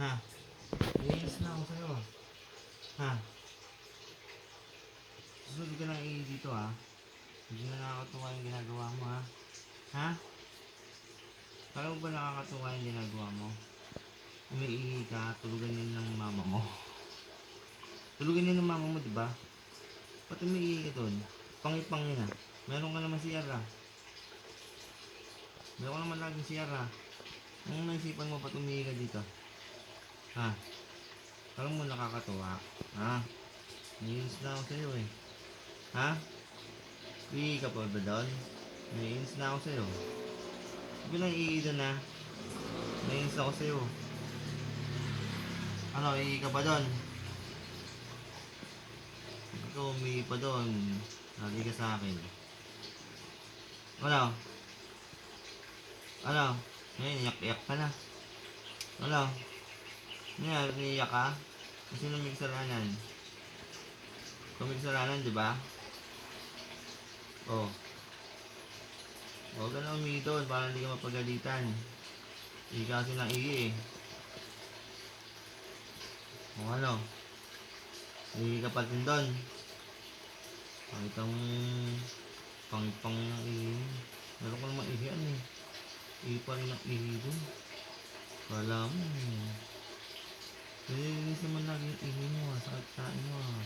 Ha? Naiinis na ako sa'yo. Ha? Susunod ka ng ihi dito ha. Hindi na nakakatuwa yung ginagawa mo ha. Ha? Kala mo ba nakakatuwa yung ginagawa mo? Umiihi ka, tulugan din ng mama mo. Tulugan din ng mama mo, diba? Ba't umiihi ka doon? Pangi-pangi na. Meron ka naman CR ha. Meron ka naman laging CR ha. Anong naisipan mo ba't umiihi ka dito? Ha? Kala mo nakakatuwa? Ha? Naiinis na ako sa'yo eh. Ha? Iihi ka pa ba doon? Naiinis na ako sa'yo. Sabi lang iihi doon ha. Naiinis ako sa'yo. Ano, iihi ka ba doon? Ikaw umiihi pa doon. Sabi ka sa akin. Ano? Ano? Ngayon, iyak-iyak ka na. Ano? Ngayon, iiyak ka? Sino may kasalanan? Ikaw may kasalanan, di ba? Oh. Huwag ka na umihi doon para hindi ka mapagalitan. Ihi ka kasi ng ihi eh. O ano? Ihi ka pa din doon. Pakitang pang-pang ng ihi. Meron ko naman ihian eh. Ihi pa rin ang ihi doon. Kala mo eh. Nilinis naman lagi yung ihi mo ha. Sakit-sain mo ha.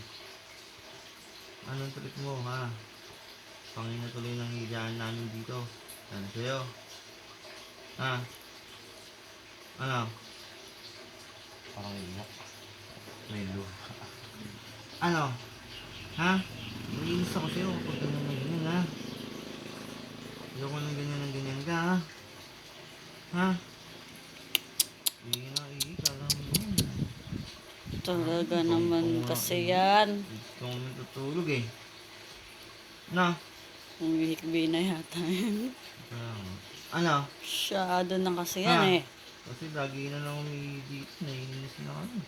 Anong trip mo ha? Pangin na tuloy ng higaan namin dito. Ano sa'yo? Ha? Ano? Parang iyak. May luha. Ano? Ha? Naiinis ako sa'yo kapag ganyan na ganyan ha. Ayoko nang ganyan ng ganyan ka ha. Ha? Ihi na ihi. Kala mo yun. Talaga naman kasi yan. Gusto ko naman tutulog eh. Na? Umihikbi na yata yan. Ano? Shadow na kasi Ha? yan eh. Kasi lagi na lang umihi dito. Naiinis na ano.